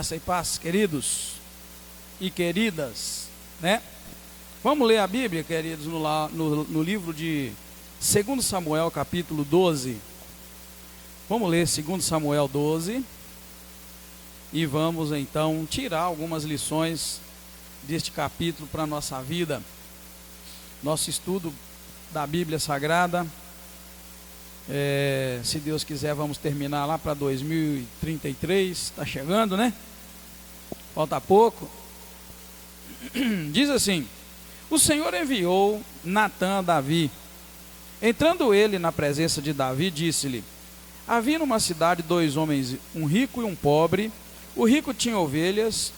Graça e paz, queridos e queridas, né? Vamos ler a Bíblia, queridos, no livro de 2 Samuel, capítulo 12. Vamos ler 2 Samuel 12 e vamos então tirar algumas lições deste capítulo para a nossa vida. Nosso estudo da Bíblia Sagrada, se Deus quiser, vamos terminar lá para 2033, está chegando, né? Falta pouco. Diz assim: o Senhor enviou Natã a Davi. Entrando ele na presença de Davi, disse-lhe: havia numa cidade 2 homens, um rico e um pobre. O rico tinha ovelhas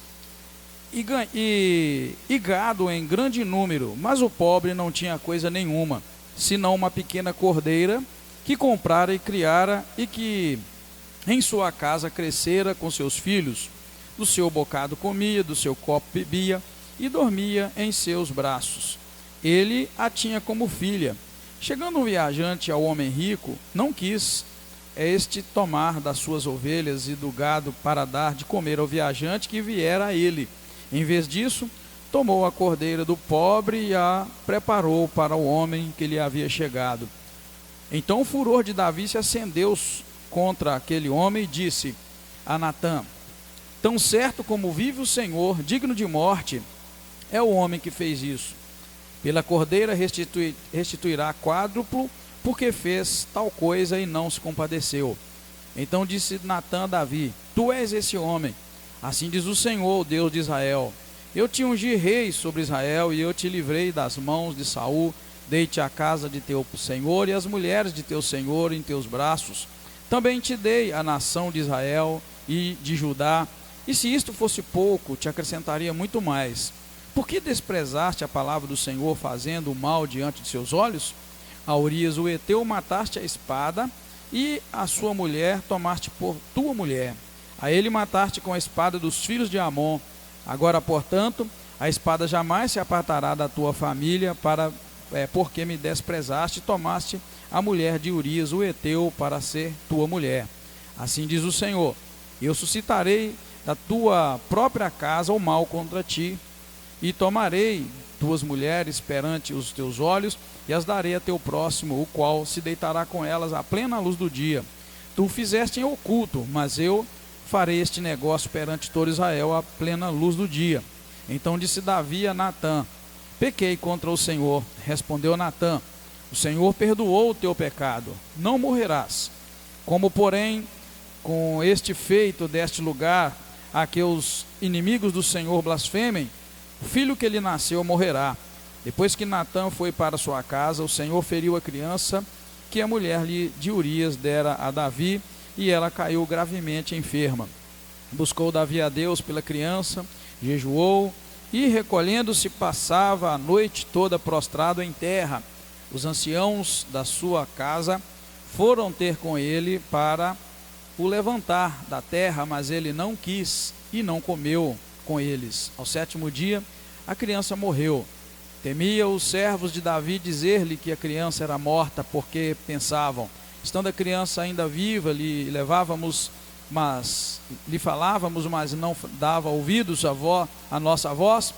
e gado em grande número, mas o pobre não tinha coisa nenhuma, senão uma pequena cordeira que comprara e criara, e que em sua casa crescera com seus filhos. Do seu bocado comia, do seu copo bebia, e dormia em seus braços. Ele a tinha como filha. Chegando um viajante ao homem rico, não quis este tomar das suas ovelhas e do gado para dar de comer ao viajante que viera a ele. Em vez disso, tomou a cordeira do pobre e a preparou para o homem que lhe havia chegado. Então o furor de Davi se acendeu contra aquele homem e disse a Natã: tão certo como vive o Senhor, digno de morte é o homem que fez isso. Pela cordeira restituirá quádruplo, porque fez tal coisa e não se compadeceu. Então disse Natã a Davi: tu és esse homem. Assim diz o Senhor, o Deus de Israel: eu te ungi rei sobre Israel, e eu te livrei das mãos de Saul. Dei-te a casa de teu senhor e as mulheres de teu senhor em teus braços. Também te dei a nação de Israel e de Judá. E se isto fosse pouco, te acrescentaria muito mais. Por que desprezaste a palavra do Senhor, fazendo o mal diante de seus olhos? A Urias o heteu mataste a espada, e a sua mulher tomaste por tua mulher. A ele mataste com a espada dos filhos de Amon. Agora, portanto, a espada jamais se apartará da tua família, porque me desprezaste e tomaste a mulher de Urias o heteu para ser tua mulher. Assim diz o Senhor: eu suscitarei da tua própria casa o mal contra ti, e tomarei tuas mulheres perante os teus olhos, e as darei a teu próximo, o qual se deitará com elas à plena luz do dia. Tu o fizeste em oculto, mas eu farei este negócio perante todo Israel à plena luz do dia. Então disse Davi a Natã: pequei contra o Senhor. Respondeu Natã: o Senhor perdoou o teu pecado, não morrerás. Como, porém, com este feito deste lugar a que os inimigos do Senhor blasfemem, o filho que lhe nasceu morrerá. Depois que Natã foi para sua casa, o Senhor feriu a criança que a mulher de Urias dera a Davi, e ela caiu gravemente enferma. Buscou Davi a Deus pela criança, jejuou, e recolhendo-se passava a noite toda prostrado em terra. Os anciãos da sua casa foram ter com ele para o levantar da terra, mas ele não quis e não comeu com eles. Ao 7º dia, a criança morreu. Temia os servos de Davi dizer-lhe que a criança era morta, porque pensavam: estando a criança ainda viva, lhe falávamos, mas não dava ouvidos a nossa voz.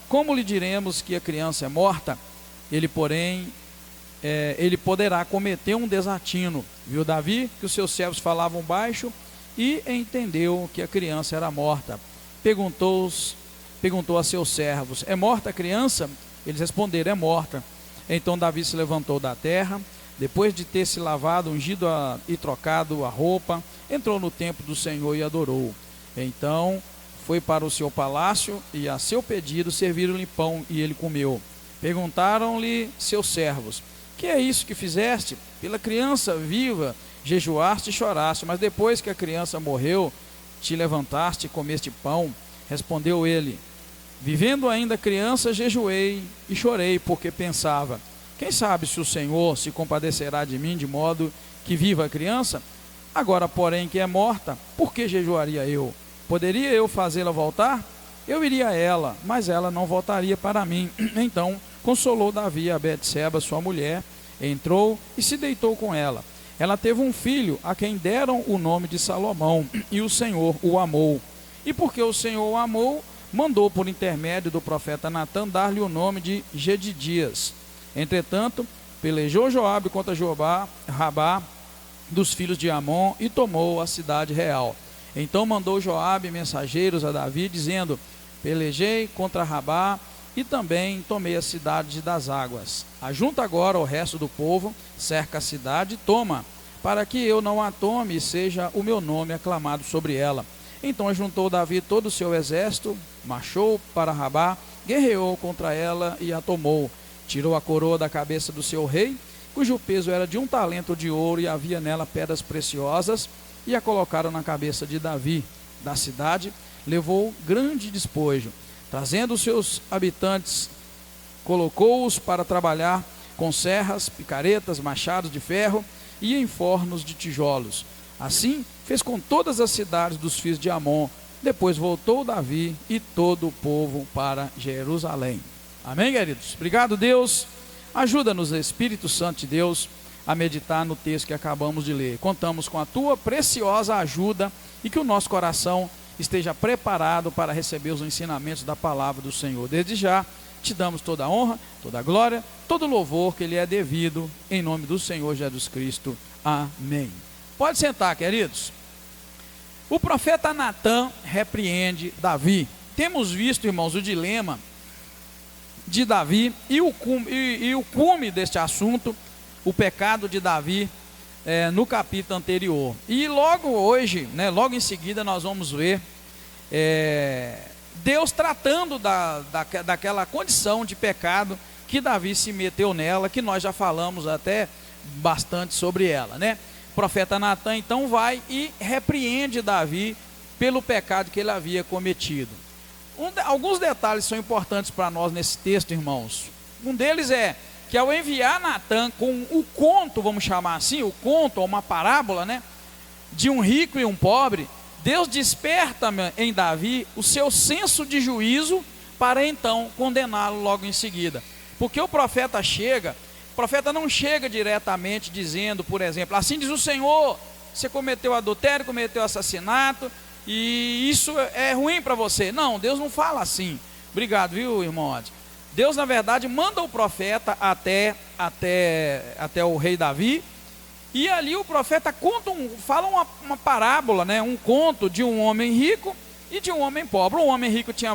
Como lhe diremos que a criança é morta? Ele, porém, ele poderá cometer um desatino. Viu Davi que os seus servos falavam baixo e entendeu que a criança era morta. Perguntou a seus servos: é morta a criança? Eles responderam: é morta. Então Davi se levantou da terra, depois de ter se lavado, ungido e trocado a roupa, entrou no templo do Senhor e adorou. Então foi para o seu palácio, e a seu pedido serviram-lhe pão, e ele comeu. Perguntaram-lhe seus servos: que é isso que fizeste? Pela criança viva jejuaste e choraste, mas depois que a criança morreu, te levantaste e comeste pão. Respondeu ele: vivendo ainda a criança, jejuei e chorei, porque pensava: quem sabe se o Senhor se compadecerá de mim, de modo que viva a criança? Agora, porém, que é morta, por que jejuaria eu? Poderia eu fazê-la voltar? Eu iria a ela, mas ela não voltaria para mim. Então consolou Davi a Betseba, sua mulher, entrou e se deitou com ela. Ela teve um filho, a quem deram o nome de Salomão, e o Senhor o amou. e porque o Senhor o amou, mandou por intermédio do profeta Natã dar-lhe o nome de Jedidias. Entretanto, pelejou Joabe contra Rabá dos filhos de Amon e tomou a cidade real. Então mandou Joabe mensageiros a Davi, dizendo: pelejei contra Rabá e também tomei a cidade das águas. Ajunta agora o resto do povo, cerca a cidade e toma, para que eu não a tome e seja o meu nome aclamado sobre ela. Então ajuntou Davi todo o seu exército, marchou para Rabá, guerreou contra ela e a tomou. Tirou a coroa da cabeça do seu rei, cujo peso era de 1 talento de ouro, e havia nela pedras preciosas, e a colocaram na cabeça de Davi. Da cidade levou grande despojo. Trazendo os seus habitantes, colocou-os para trabalhar com serras, picaretas, machados de ferro e em fornos de tijolos. Assim fez com todas as cidades dos filhos de Amon. Depois voltou Davi e todo o povo para Jerusalém. Amém, queridos? Obrigado, Deus. Ajuda-nos, Espírito Santo de Deus, a meditar no texto que acabamos de ler. Contamos com a tua preciosa ajuda e que o nosso coração esteja preparado para receber os ensinamentos da palavra do Senhor. Desde já, te damos toda a honra, toda a glória, todo o louvor que lhe é devido, em nome do Senhor Jesus Cristo. Amém. Pode sentar, queridos. O profeta Natã repreende Davi. Temos visto, irmãos, o dilema de Davi e o cume deste assunto, o pecado de Davi, no capítulo anterior. E logo hoje, logo em seguida, nós vamos ver Deus tratando daquela condição de pecado que Davi se meteu nela, que nós já falamos até bastante sobre ela, né? O profeta Natã então vai e repreende Davi pelo pecado que ele havia cometido. Alguns detalhes são importantes para nós nesse texto, irmãos. Um deles é que ao enviar Natã com o conto, vamos chamar assim, o conto ou uma parábola, né, de um rico e um pobre, Deus desperta em Davi o seu senso de juízo para então condená-lo logo em seguida. Porque o profeta não chega diretamente dizendo, por exemplo, assim diz o Senhor, você cometeu adultério, cometeu assassinato, e isso é ruim para você. Não, Deus não fala assim. Obrigado, viu, irmão? Deus, na verdade, manda o profeta até o rei Davi, e ali o profeta fala uma parábola, né, um conto de um homem rico e de um homem pobre. O homem rico tinha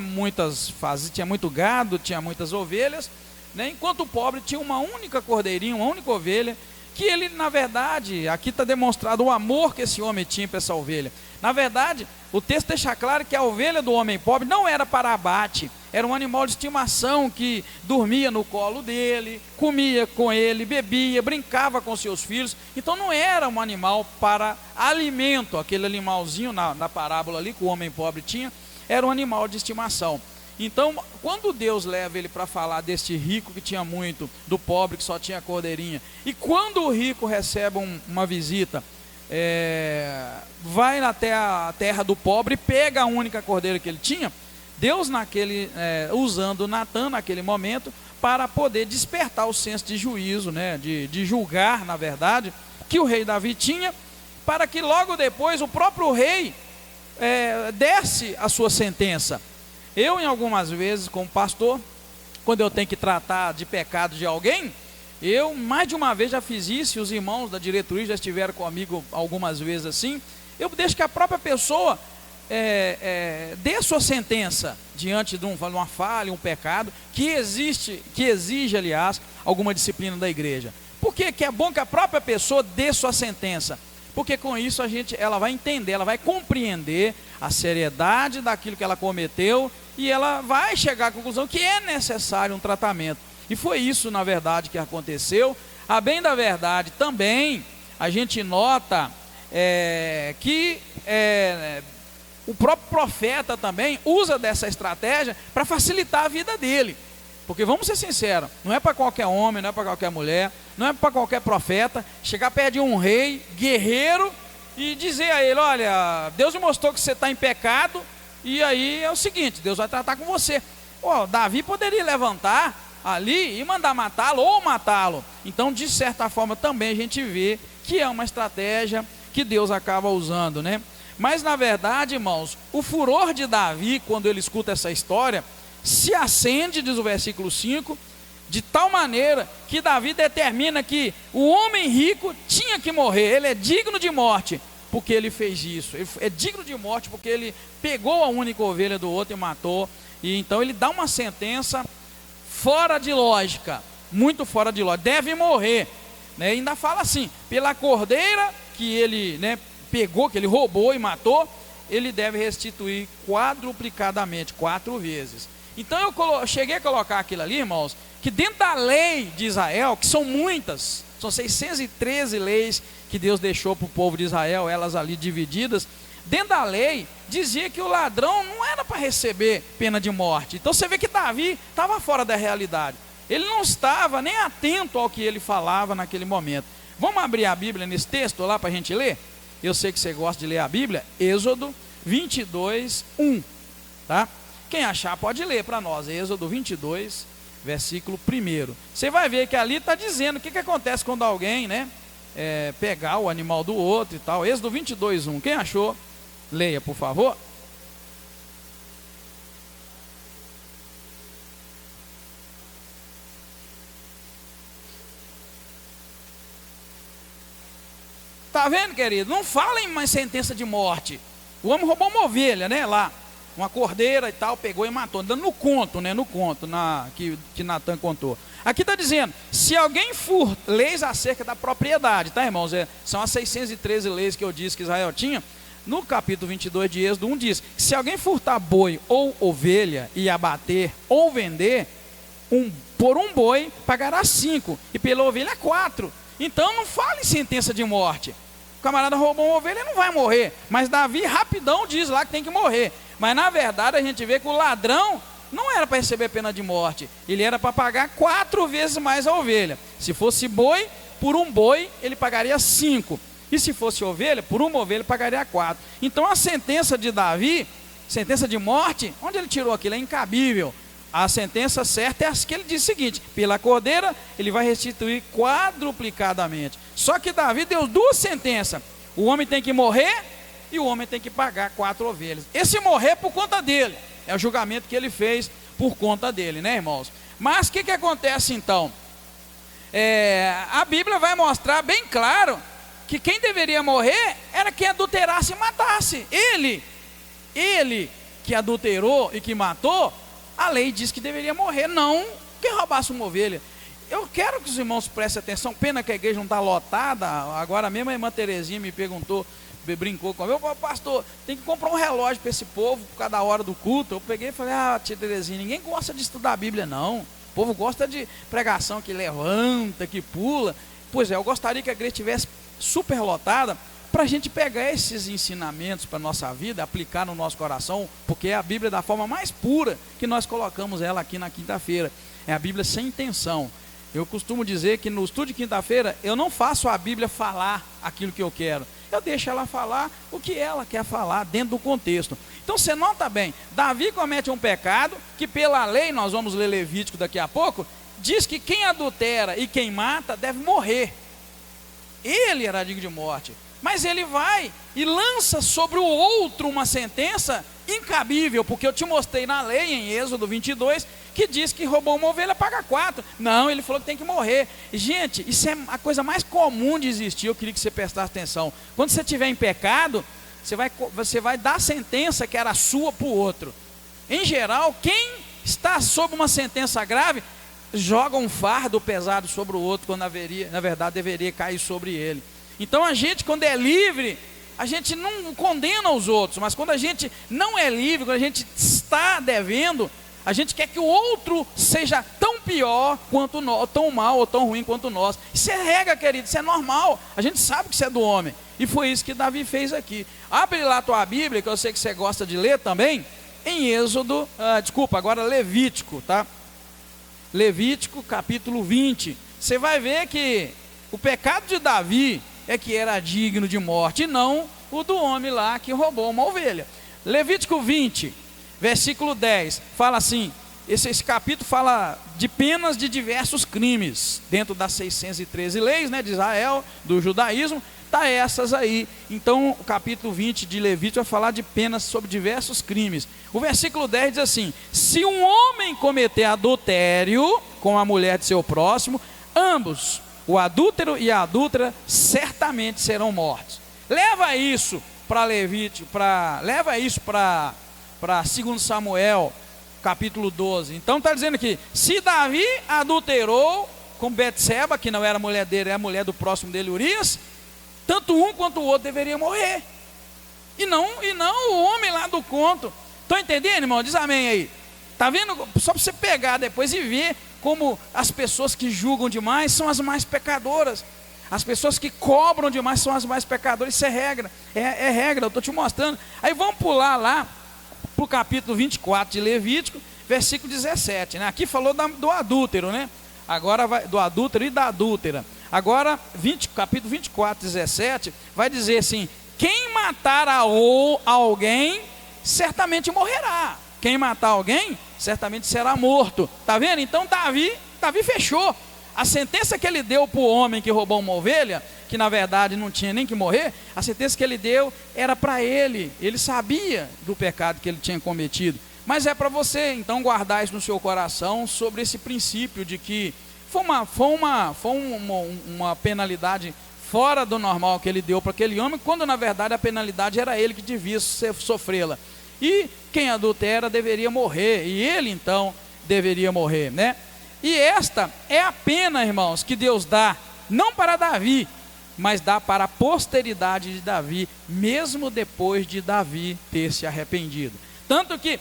tinha muito gado, tinha muitas ovelhas, né, enquanto o pobre tinha uma única cordeirinha, uma única ovelha, que ele, na verdade, aqui está demonstrado o amor que esse homem tinha para essa ovelha. Na verdade, o texto deixa claro que a ovelha do homem pobre não era para abate, era um animal de estimação que dormia no colo dele, comia com ele, bebia, brincava com seus filhos. Então não era um animal para alimento, aquele animalzinho na parábola ali que o homem pobre tinha, era um animal de estimação. Então, quando Deus leva ele para falar deste rico que tinha muito, do pobre que só tinha cordeirinha, e quando o rico recebe uma visita, vai até a terra do pobre, pega a única cordeira que ele tinha, Deus usando Natã naquele momento, para poder despertar o senso de juízo, né, de julgar, na verdade, que o rei Davi tinha, para que logo depois o próprio rei desse a sua sentença. Eu, em algumas vezes, como pastor, quando eu tenho que tratar de pecado de alguém, eu mais de uma vez já fiz isso, e os irmãos da diretoria já estiveram comigo algumas vezes assim. Eu deixo que a própria pessoa dê a sua sentença diante de uma falha, um pecado, que exige, aliás, alguma disciplina da igreja. Por que é bom que a própria pessoa dê sua sentença? Porque com isso ela vai entender, ela vai compreender a seriedade daquilo que ela cometeu, e ela vai chegar à conclusão que é necessário um tratamento. E foi isso, na verdade, que aconteceu. A bem da verdade, também, a gente nota que o próprio profeta também usa dessa estratégia para facilitar a vida dele. Porque vamos ser sinceros, não é para qualquer homem, não é para qualquer mulher, não é para qualquer profeta chegar perto de um rei guerreiro e dizer a ele: olha, Deus me mostrou que você está em pecado, e aí é o seguinte, Deus vai tratar com você. Davi poderia levantar ali e mandar matá-lo ou matá-lo. Então, de certa forma, também a gente vê que é uma estratégia que Deus acaba usando, né? Mas na verdade, irmãos, o furor de Davi, quando ele escuta essa história, se acende, diz o versículo 5, de tal maneira que Davi determina que o homem rico tinha que morrer, ele é digno de morte, porque ele fez isso. Ele é digno de morte porque ele pegou a única ovelha do outro e matou. E então ele dá uma sentença fora de lógica, muito fora de lógica, deve morrer, né? E ainda fala assim, pela cordeira que ele, né, pegou, que ele roubou e matou, ele deve restituir quadruplicadamente, 4 vezes. Então eu cheguei a colocar aquilo ali, irmãos, que dentro da lei de Israel, que são muitas, são 613 leis que Deus deixou para o povo de Israel, elas ali divididas, dentro da lei, dizia que o ladrão não era para receber pena de morte. Então você vê que Davi estava fora da realidade, ele não estava nem atento ao que ele falava naquele momento. Vamos abrir a Bíblia nesse texto lá para a gente ler? Eu sei que você gosta de ler a Bíblia, Êxodo 22, 1, tá? Quem achar pode ler para nós, Êxodo 22, versículo 1. Você vai ver que ali está dizendo o que acontece quando alguém, né, pegar o animal do outro e tal. Êxodo 22, 1. Quem achou? Leia, por favor. Está vendo, querido? Não fala em mais sentença de morte. O homem roubou uma ovelha, né, lá, uma cordeira e tal, pegou e matou, dando no conto, né, no conto que Natan contou. Aqui está dizendo, se alguém furta, leis acerca da propriedade, tá, irmãos? São as 613 leis que eu disse que Israel tinha. No capítulo 22 de Êxodo 1 diz, se alguém furtar boi ou ovelha e abater ou vender, por um boi pagará 5 e pela ovelha 4. Então não fale em sentença de morte. O camarada roubou uma ovelha, ele não vai morrer, mas Davi rapidão diz lá que tem que morrer. Mas na verdade a gente vê que o ladrão não era para receber pena de morte, ele era para pagar 4 vezes mais a ovelha. Se fosse boi, por um boi ele pagaria 5, e se fosse ovelha, por uma ovelha ele pagaria 4. Então a sentença de Davi, sentença de morte, onde ele tirou aquilo? É incabível. A sentença certa é a que ele diz o seguinte, pela cordeira ele vai restituir quadruplicadamente. Só que Davi deu 2 sentenças, o homem tem que morrer e o homem tem que pagar 4 ovelhas. Esse morrer por conta dele, é o julgamento que ele fez por conta dele, né, irmãos? Mas o que acontece então? A Bíblia vai mostrar bem claro que quem deveria morrer era quem adulterasse e matasse. Ele que adulterou e que matou, a lei diz que deveria morrer, não quem roubasse uma ovelha. Eu quero que os irmãos prestem atenção, pena que a igreja não está lotada. Agora mesmo a irmã Terezinha me perguntou, brincou comigo, pastor, tem que comprar um relógio para esse povo por cada hora do culto. Eu peguei e falei, tia Terezinha, ninguém gosta de estudar a Bíblia não, o povo gosta de pregação que levanta, que pula. Pois é, eu gostaria que a igreja estivesse super lotada, para a gente pegar esses ensinamentos para a nossa vida, aplicar no nosso coração, porque é a Bíblia da forma mais pura que nós colocamos ela aqui na quinta-feira, é a Bíblia sem intenção. Eu costumo dizer que no estudo de quinta-feira, eu não faço a Bíblia falar aquilo que eu quero, eu deixo ela falar o que ela quer falar dentro do contexto. Então você nota bem, Davi comete um pecado, que pela lei, nós vamos ler Levítico daqui a pouco, diz que quem adultera e quem mata deve morrer. Ele era digno de morte, mas ele vai e lança sobre o outro uma sentença incabível, porque eu te mostrei na lei em Êxodo 22, que diz que roubou uma ovelha, paga 4. Não, ele falou que tem que morrer. Gente, isso é a coisa mais comum de existir. Eu queria que você prestasse atenção. Quando você estiver em pecado, você vai dar a sentença que era sua para o outro. Em geral, quem está sob uma sentença grave, joga um fardo pesado sobre o outro, quando na verdade deveria cair sobre ele. Então a gente, quando é livre, a gente não condena os outros, mas quando a gente não é livre, quando a gente está devendo, a gente quer que o outro seja tão pior quanto nós, tão mal ou tão ruim quanto nós. Isso é regra, querido, isso é normal. A gente sabe que isso é do homem. E foi isso que Davi fez aqui. Abre lá a tua Bíblia, que eu sei que você gosta de ler também, em Êxodo, agora Levítico, tá? Levítico capítulo 20. Você vai ver que o pecado de Davi é que era digno de morte, e não o do homem lá que roubou uma ovelha. Levítico 20, versículo 10, fala assim, esse capítulo fala de penas de diversos crimes, dentro das 613 leis, né, de Israel, do judaísmo, tá essas aí. Então o capítulo 20 de Levítico vai falar de penas sobre diversos crimes. O versículo 10 diz assim: se um homem cometer adultério com a mulher de seu próximo, ambos, o adúltero e a adúltera, certamente serão mortos. Leva isso para Levítico, leva isso para 2 Samuel, capítulo 12. Então está dizendo aqui: se Davi adulterou com Betseba, que não era mulher dele, é a mulher do próximo dele, Urias, tanto um quanto o outro deveriam morrer. E não o homem lá do conto. Estão entendendo, irmão? Diz amém aí. Está vendo? Só para você pegar depois e ver como as pessoas que julgam demais são as mais pecadoras. As pessoas que cobram demais são as mais pecadoras. Isso é regra. É regra, eu estou te mostrando. Aí vamos pular lá para o capítulo 24 de Levítico, versículo 17. Né? Aqui falou do adúltero, né? Agora vai do adúltero e da adúltera. Agora, capítulo 24, 17, vai dizer assim: quem matar alguém, certamente morrerá. Quem matar alguém, certamente será morto. Está vendo? Então Davi fechou. A sentença que ele deu para o homem que roubou uma ovelha, que na verdade não tinha nem que morrer, a sentença que ele deu era para ele. Ele sabia do pecado que ele tinha cometido. Mas é para você então guardar isso no seu coração, sobre esse princípio de que foi uma penalidade fora do normal que ele deu para aquele homem, quando na verdade a penalidade era ele que devia sofrê-la. E quem adultera deveria morrer, e ele então deveria morrer, né? E esta é a pena, irmãos, que Deus dá, não para Davi, mas dá para a posteridade de Davi, mesmo depois de Davi ter se arrependido. Tanto que,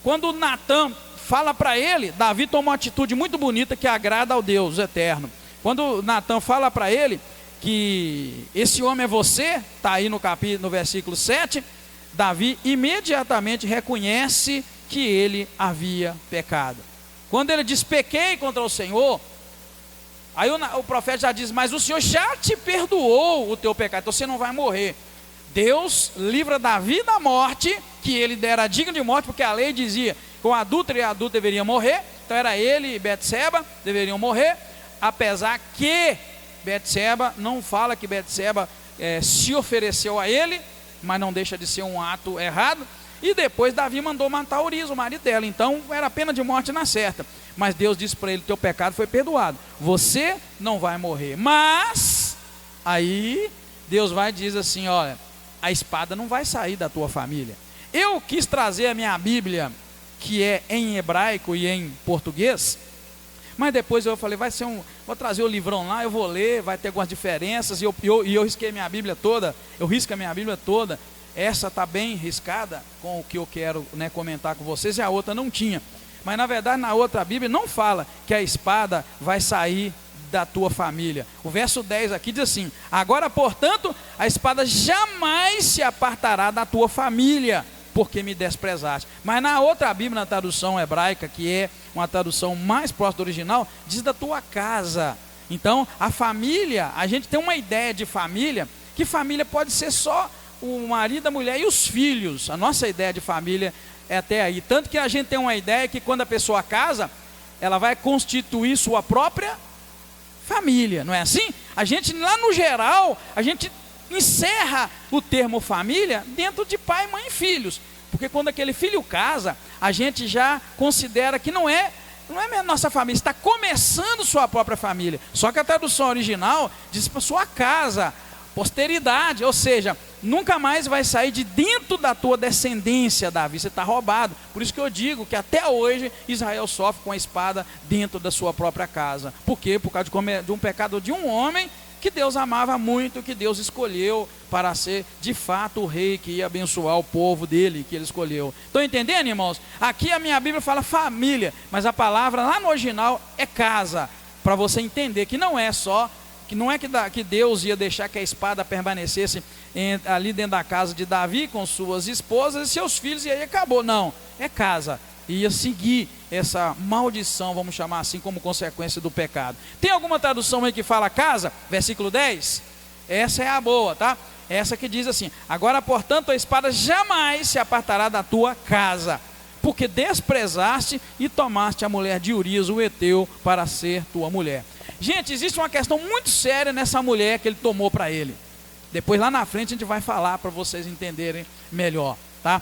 quando Natã fala para ele, Davi toma uma atitude muito bonita que agrada ao Deus eterno. Quando Natã fala para ele que esse homem é você, está aí no versículo 7, Davi imediatamente reconhece que ele havia pecado. Quando ele diz: pequei contra o Senhor, aí o profeta já diz: mas o Senhor já te perdoou o teu pecado, então você não vai morrer. Deus livra Davi da morte, que ele era digno de morte, porque a lei dizia que o adúltero e a adúltera deveriam morrer. Então era ele e Betseba deveriam morrer, apesar que Betseba não fala que Betseba se ofereceu a ele, mas não deixa de ser um ato errado. E depois Davi mandou matar Urias, o marido dela. Então era pena de morte na certa. Mas Deus disse para ele: teu pecado foi perdoado, você não vai morrer. Mas aí Deus vai e diz assim: olha, a espada não vai sair da tua família. Eu quis trazer a minha Bíblia, que é em hebraico e em português, mas depois eu falei: vou trazer o livrão lá, eu vou ler, vai ter algumas diferenças. E eu risquei a minha Bíblia toda, eu risco a minha Bíblia toda. Essa está bem riscada com o que eu quero, né, comentar com vocês, e a outra não tinha. Mas na verdade na outra Bíblia não fala que a espada vai sair da tua família. O verso 10 aqui diz assim: agora portanto a espada jamais se apartará da tua família, porque me desprezaste. Mas na outra Bíblia, na tradução hebraica, que é uma tradução mais próxima do original, diz da tua casa. Então a família, a gente tem uma ideia de família, que família pode ser só o marido, a mulher e os filhos. A nossa ideia de família é até aí. Tanto que a gente tem uma ideia que quando a pessoa casa, ela vai constituir sua própria família, não é assim? A gente, lá no geral, a gente encerra o termo família dentro de pai, mãe e filhos. Porque quando aquele filho casa, a gente já considera que não é nossa família, está começando sua própria família. Só que a tradução original diz para sua casa, posteridade, ou seja, nunca mais vai sair de dentro da tua descendência, Davi, você está roubado. Por isso que eu digo que até hoje Israel sofre com a espada dentro da sua própria casa. Por quê? Por causa de um pecado de um homem que Deus amava muito, que Deus escolheu para ser de fato o rei que ia abençoar o povo dele, que ele escolheu. Estão entendendo, irmãos? Aqui a minha Bíblia fala família, mas a palavra lá no original é casa, para você entender que não é só que não é que Deus ia deixar que a espada permanecesse ali dentro da casa de Davi com suas esposas e seus filhos, e aí acabou. Não, é casa. Ia seguir essa maldição, vamos chamar assim, como consequência do pecado. Tem alguma tradução aí que fala casa? Versículo 10? Essa é a boa, tá? Essa que diz assim: agora portanto a espada jamais se apartará da tua casa, porque desprezaste e tomaste a mulher de Urias o heteu para ser tua mulher. Gente, existe uma questão muito séria nessa mulher que ele tomou para ele. Depois lá na frente a gente vai falar para vocês entenderem melhor, tá?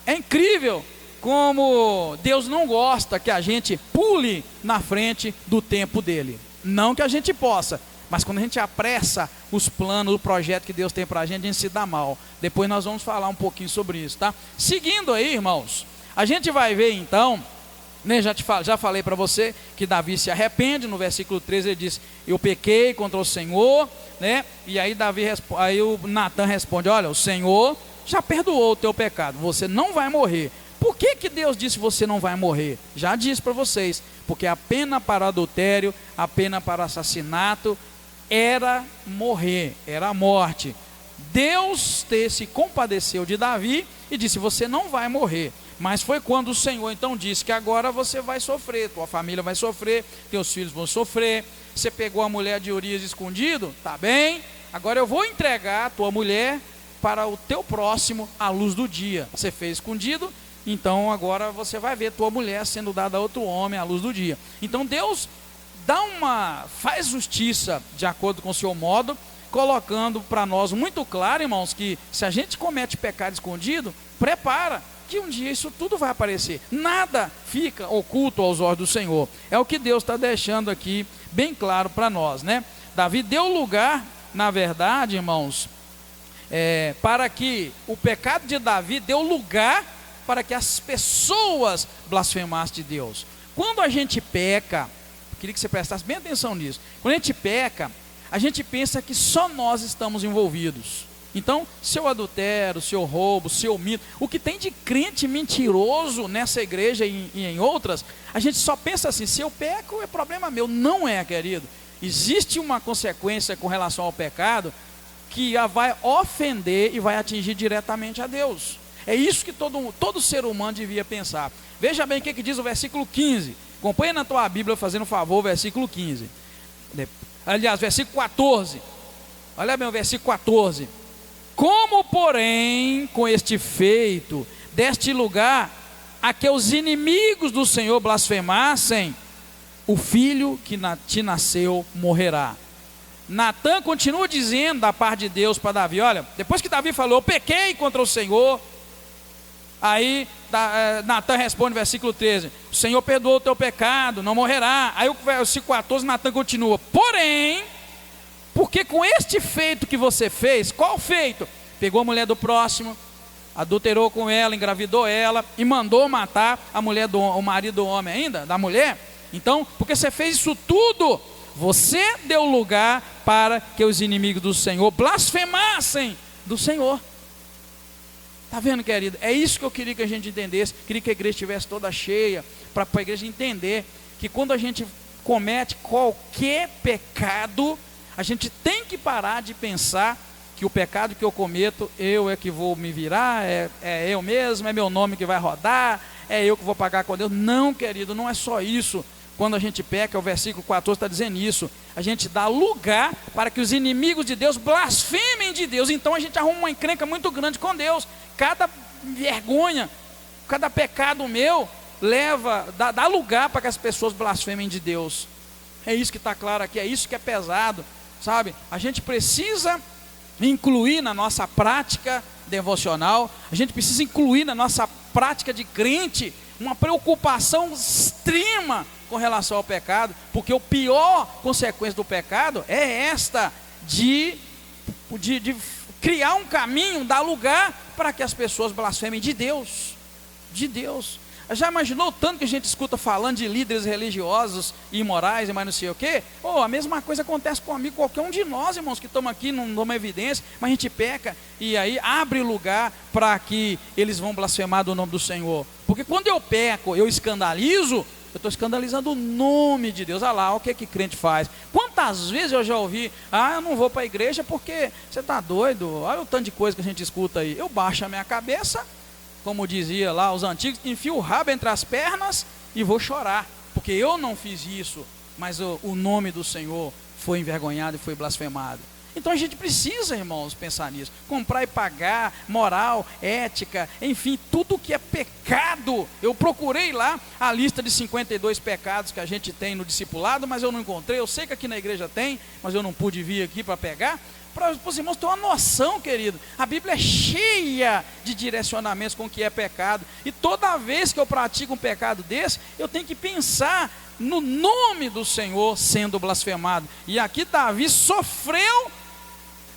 É incrível como Deus não gosta que a gente pule na frente do tempo dele. Não que a gente possa, mas quando a gente apressa os planos, o projeto que Deus tem para a gente se dá mal. Depois nós vamos falar um pouquinho sobre isso, tá? Seguindo aí, irmãos, a gente vai ver então, né, já falei para você que Davi se arrepende. No versículo 13 ele diz: eu pequei contra o Senhor, né? E aí aí o Natan responde: olha, o Senhor já perdoou o teu pecado, você não vai morrer. Por que Deus disse que você não vai morrer? Já disse para vocês, porque a pena para adultério, a pena para assassinato era morrer, era a morte. Deus se compadeceu de Davi e disse: você não vai morrer. Mas foi quando o Senhor então disse que agora você vai sofrer, tua família vai sofrer, teus filhos vão sofrer. Você pegou a mulher de Urias escondido, tá bem, agora eu vou entregar a tua mulher para o teu próximo à luz do dia. Você fez escondido, então agora você vai ver tua mulher sendo dada a outro homem à luz do dia. Então Deus faz justiça de acordo com o seu modo, colocando para nós muito claro, irmãos, que se a gente comete pecado escondido, prepara, que um dia isso tudo vai aparecer. Nada fica oculto aos olhos do Senhor. É o que Deus está deixando aqui bem claro para nós, né? Davi deu lugar, na verdade, irmãos, para que o pecado de Davi deu lugar para que as pessoas blasfemassem de Deus. Quando a gente peca, eu queria que você prestasse bem atenção nisso. Quando a gente peca, a gente pensa que só nós estamos envolvidos. Então, seu adultério, seu roubo, seu mito, o que tem de crente mentiroso nessa igreja e em outras, a gente só pensa assim: se eu peco é problema meu. Não é, querido. Existe uma consequência com relação ao pecado que a vai ofender e vai atingir diretamente a Deus. É isso que todo ser humano devia pensar. Veja bem o que diz o versículo 15. Acompanha na tua Bíblia, fazendo um favor, o versículo 15. Aliás, versículo 14. Olha bem o versículo 14. Como, porém, com este feito, deste lugar a que os inimigos do Senhor blasfemassem, o filho que te nasceu morrerá. Natan continua dizendo da parte de Deus para Davi: olha, depois que Davi falou: eu pequei contra o Senhor, aí Natan responde no versículo 13: o Senhor perdoou o teu pecado, não morrerá. Aí o versículo 14, Natan continua: porém, porque com este feito que você fez, qual feito? Pegou a mulher do próximo, adulterou com ela, engravidou ela e mandou matar a mulher o marido do homem ainda, da mulher. Então, porque você fez isso tudo, você deu lugar para que os inimigos do Senhor blasfemassem do Senhor. Está vendo, querido? É isso que eu queria que a gente entendesse. Queria que a igreja estivesse toda cheia, para a igreja entender que quando a gente comete qualquer pecado, a gente tem que parar de pensar que o pecado que eu cometo, eu é que vou me virar, é eu mesmo, é meu nome que vai rodar, é eu que vou pagar com Deus. Não, querido, não é só isso. Quando a gente peca, o versículo 14 está dizendo isso, a gente dá lugar para que os inimigos de Deus blasfemem de Deus. Então a gente arruma uma encrenca muito grande com Deus. Cada vergonha, cada pecado meu dá lugar para que as pessoas blasfemem de Deus. É isso que está claro aqui, é isso que é pesado, sabe? A gente precisa incluir na nossa prática devocional, a gente precisa incluir na nossa prática de crente uma preocupação extrema com relação ao pecado, porque a pior consequência do pecado é esta de criar um caminho, dar lugar para que as pessoas blasfemem de Deus, de Deus. Já imaginou tanto que a gente escuta falando de líderes religiosos e imorais e mais não sei o quê? A mesma coisa acontece comigo, qualquer um de nós, irmãos, que estamos aqui, não damos evidência, mas a gente peca e aí abre lugar para que eles vão blasfemar do nome do Senhor. Porque quando eu peco, eu escandalizo, eu estou escandalizando o nome de Deus. Olha lá, o que crente faz. Quantas vezes eu já ouvi: eu não vou para a igreja porque você está doido, olha o tanto de coisa que a gente escuta aí. Eu baixo a minha cabeça, como dizia lá os antigos, enfio o rabo entre as pernas e vou chorar, porque eu não fiz isso, mas o nome do Senhor foi envergonhado e foi blasfemado. Então a gente precisa, irmãos, pensar nisso. Comprar e pagar, moral, ética, enfim, tudo que é pecado. Eu procurei lá a lista de 52 pecados que a gente tem no discipulado, mas eu não encontrei. Eu sei que aqui na igreja tem, mas eu não pude vir aqui para pegar. para os irmãos terem uma noção, querido, a Bíblia é cheia de direcionamentos com o que é pecado, e toda vez que eu pratico um pecado desse, eu tenho que pensar no nome do Senhor sendo blasfemado. E aqui Davi sofreu,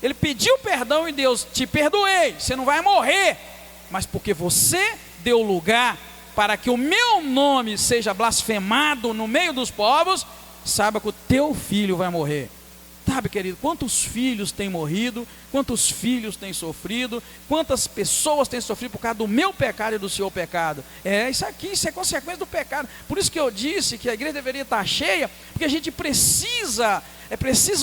ele pediu perdão e Deus, te perdoei, você não vai morrer, mas porque você deu lugar para que o meu nome seja blasfemado no meio dos povos, saiba que o teu filho vai morrer. Sabe, querido, quantos filhos têm morrido, quantos filhos têm sofrido, quantas pessoas têm sofrido por causa do meu pecado e do seu pecado. Isso aqui, isso é consequência do pecado. Por isso que eu disse que a igreja deveria estar cheia, porque a gente precisa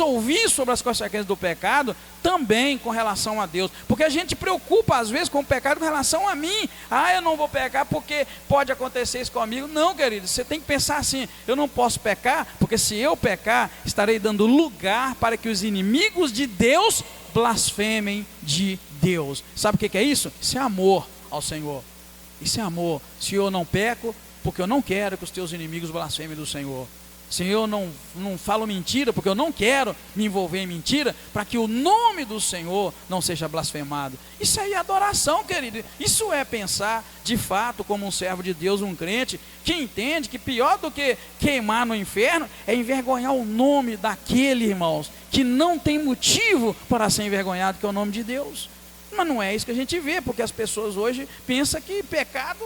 ouvir sobre as consequências do pecado também com relação a Deus, porque a gente preocupa às vezes com o pecado com relação a mim. Eu não vou pecar porque pode acontecer isso comigo. Não, querido, você tem que pensar assim: eu não posso pecar, porque se eu pecar, estarei dando lugar para que os inimigos de Deus blasfemem de Deus. Sabe o que é isso? Isso é amor ao Senhor. Isso é amor. Se eu não peco, porque eu não quero que os teus inimigos blasfemem do Senhor. Se eu não falo mentira, porque eu não quero me envolver em mentira, para que o nome do Senhor não seja blasfemado. Isso aí é adoração, querido. Isso é pensar de fato como um servo de Deus, um crente, que entende que pior do que queimar no inferno é envergonhar o nome daquele, irmãos, que não tem motivo para ser envergonhado, que é o nome de Deus. Mas não é isso que a gente vê, porque as pessoas hoje pensam que pecado,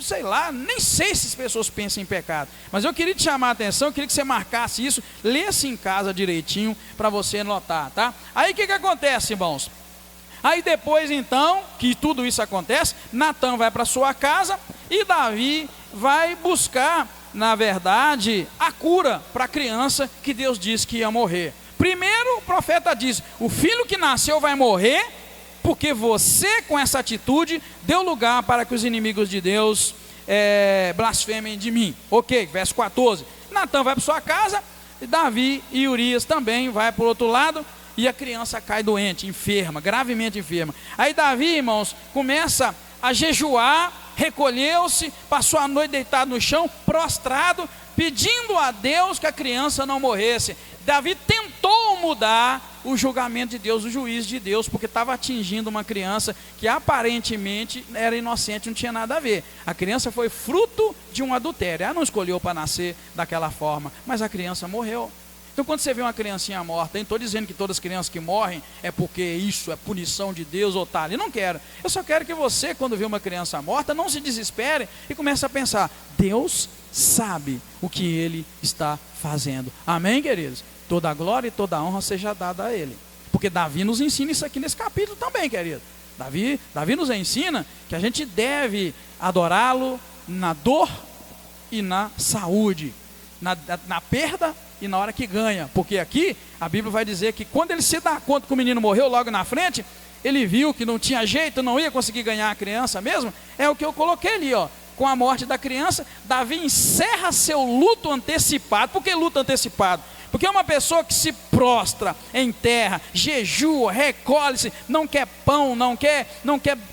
sei lá, nem sei se as pessoas pensam em pecado, mas eu queria te chamar a atenção, eu queria que você marcasse isso, lesse em casa direitinho, para você notar, tá? Aí o que acontece, irmãos? Aí depois então, que tudo isso acontece, Natã vai para sua casa, e Davi vai buscar, na verdade, a cura para a criança que Deus disse que ia morrer. Primeiro o profeta diz: o filho que nasceu vai morrer, porque você, com essa atitude, deu lugar para que os inimigos de Deus blasfemem de mim. Ok, verso 14. Natã vai para sua casa, e Davi e Urias também vai para o outro lado, e a criança cai doente, enferma, gravemente enferma. Aí Davi, irmãos, começa a jejuar, recolheu-se, passou a noite deitado no chão, prostrado, pedindo a Deus que a criança não morresse. Davi tentou mudar o julgamento de Deus, o juízo de Deus, porque estava atingindo uma criança que aparentemente era inocente, não tinha nada a ver. A criança foi fruto de um adultério, ela não escolheu para nascer daquela forma, mas a criança morreu. Então quando você vê uma criancinha morta, não estou dizendo que todas as crianças que morrem é porque isso é punição de Deus ou tal, eu não quero. Eu só quero que você, quando vê uma criança morta, não se desespere e comece a pensar: Deus sabe o que Ele está fazendo. Amém, queridos? Toda a glória e toda a honra seja dada a Ele, porque Davi nos ensina isso aqui nesse capítulo também, querido. Davi nos ensina que a gente deve adorá-lo na dor e na saúde, na perda e na hora que ganha, porque aqui a Bíblia vai dizer que quando ele se dá conta que o menino morreu logo na frente, ele viu que não tinha jeito, não ia conseguir ganhar a criança mesmo. É o que eu coloquei ali, ó. Com a morte da criança, Davi encerra seu luto antecipado. Por que luto antecipado? Porque é uma pessoa que se prostra em terra, jejua, recolhe-se, não quer pão, não quer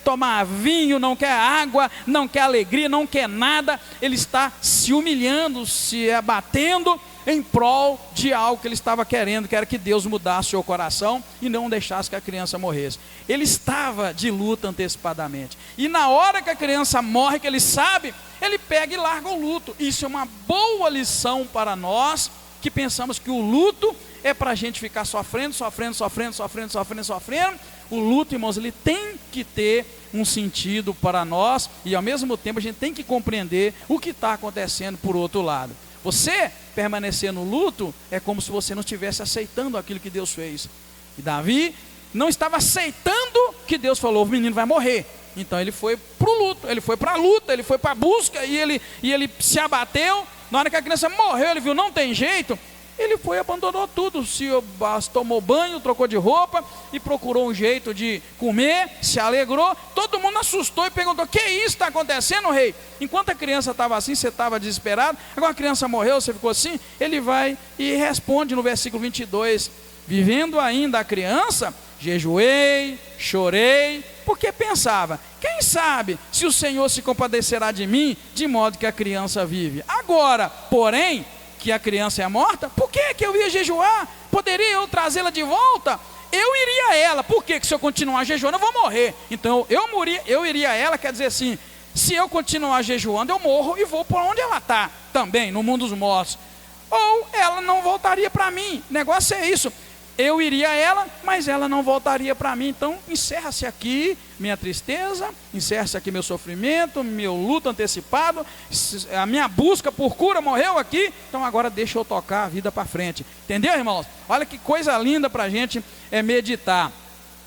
tomar vinho, não quer água, não quer alegria, não quer nada. Ele está se humilhando, se abatendo em prol de algo que ele estava querendo, que era que Deus mudasse o seu coração e não deixasse que a criança morresse. Ele estava de luta antecipadamente, e na hora que a criança morre, que ele sabe, ele pega e larga o luto. Isso é uma boa lição para nós, que pensamos que o luto é para a gente ficar sofrendo. O luto, irmãos, ele tem que ter um sentido para nós, e ao mesmo tempo a gente tem que compreender o que está acontecendo por outro lado. Você permanecer no luto é como se você não estivesse aceitando aquilo que Deus fez. E Davi não estava aceitando que Deus falou: o menino vai morrer. Então ele foi para o luto, ele foi para a luta, ele foi para a busca, e ele se abateu. Na hora que a criança morreu, ele viu, não tem jeito, ele foi e abandonou tudo, tomou banho, trocou de roupa e procurou um jeito de comer, se alegrou. Todo mundo assustou e perguntou: que isso está acontecendo, rei? Enquanto a criança estava assim, você estava desesperado, agora a criança morreu, você ficou assim? Ele vai e responde no versículo 22, vivendo ainda a criança, jejuei, chorei, porque pensava: quem sabe se o Senhor se compadecerá de mim, de modo que a criança vive. Agora, porém, que a criança é morta, por que eu ia jejuar? Poderia eu trazê-la de volta? eu iria a ela. Por quê? Que se eu continuar jejuando eu vou morrer. Então eu iria a ela, quer dizer assim, se eu continuar jejuando eu morro e vou para onde ela está também, no mundo dos mortos. Ou ela não voltaria para mim. O negócio é isso. Eu iria a ela, mas ela não voltaria para mim. Então encerra-se aqui minha tristeza, encerra-se aqui meu sofrimento, meu luto antecipado, a minha busca por cura morreu aqui. Então agora deixa eu tocar a vida para frente. Entendeu, irmãos? Olha que coisa linda para a gente meditar,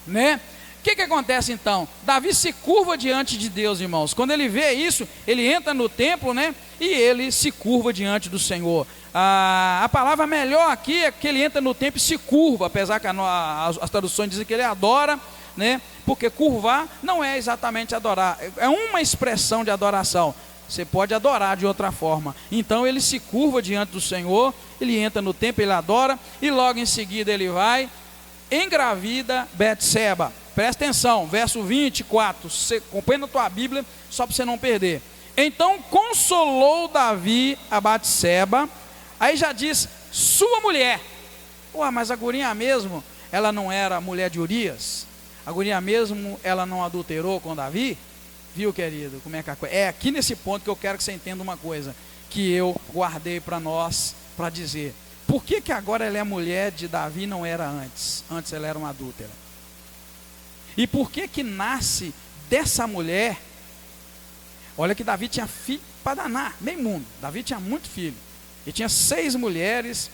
né? O que acontece então? Davi se curva diante de Deus, irmãos. Quando ele vê isso, ele entra no templo, né? E ele se curva diante do Senhor. A palavra melhor aqui é que ele entra no templo e se curva, apesar que as traduções dizem que ele adora, né? Porque curvar não é exatamente adorar, é uma expressão de adoração. Você pode adorar de outra forma. Então ele se curva diante do Senhor, ele entra no templo, ele adora, e logo em seguida ele vai, engravida Betseba. Presta atenção, verso 24, você acompanha na tua Bíblia, só para você não perder. Então consolou Davi a Betseba, aí já diz, sua mulher. Ué, mas a gurinha mesmo, ela não era mulher de Urias? A gurinha mesmo, ela não adulterou com Davi? Viu, querido, como é que a coisa... É aqui nesse ponto que eu quero que você entenda uma coisa, que eu guardei para nós, para dizer. Por que agora ela é mulher de Davi e não era antes? Antes ela era uma adúltera. E por que nasce dessa mulher? Olha que Davi tinha filho para danar, meio mundo. Davi tinha muito filho. E tinha 6 mulheres,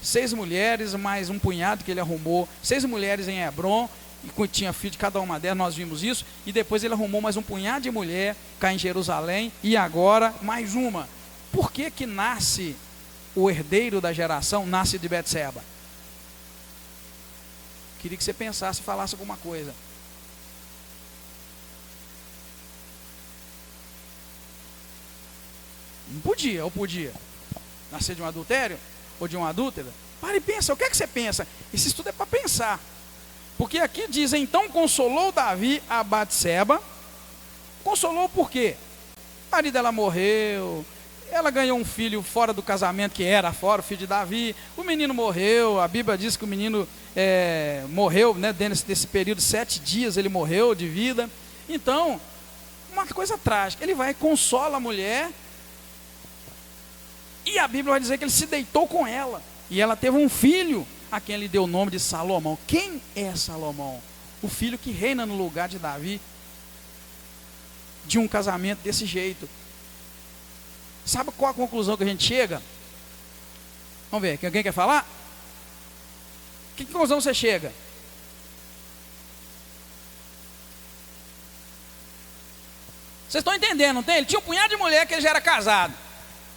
6 mulheres, mais um punhado que ele arrumou, 6 mulheres em Hebron, e tinha filho de cada uma delas, nós vimos isso, e depois ele arrumou mais um punhado de mulher, cá em Jerusalém, e agora mais uma. Por que nasce o herdeiro da geração, nasce de Betseba? Queria que você pensasse e falasse alguma coisa. Não podia, ou podia nascer de um adultério ou de uma adúltera? Para e pensa, o que é que você pensa? Esse estudo é para pensar. Porque aqui diz, então consolou Davi a Betseba. Consolou por quê? O marido dela morreu, ela ganhou um filho fora do casamento, que era fora, o filho de Davi. O menino morreu, a Bíblia diz que o menino morreu, né, dentro desse período de 7 dias, ele morreu de vida. Então, uma coisa trágica, ele vai e consola a mulher, e a Bíblia vai dizer que ele se deitou com ela, e ela teve um filho, a quem ele deu o nome de Salomão. Quem é Salomão? O filho que reina no lugar de Davi, de um casamento desse jeito. Sabe qual a conclusão que a gente chega? Vamos ver, alguém quer falar? Que conclusão você chega? Vocês estão entendendo, não tem? Ele tinha um punhado de mulher que ele já era casado.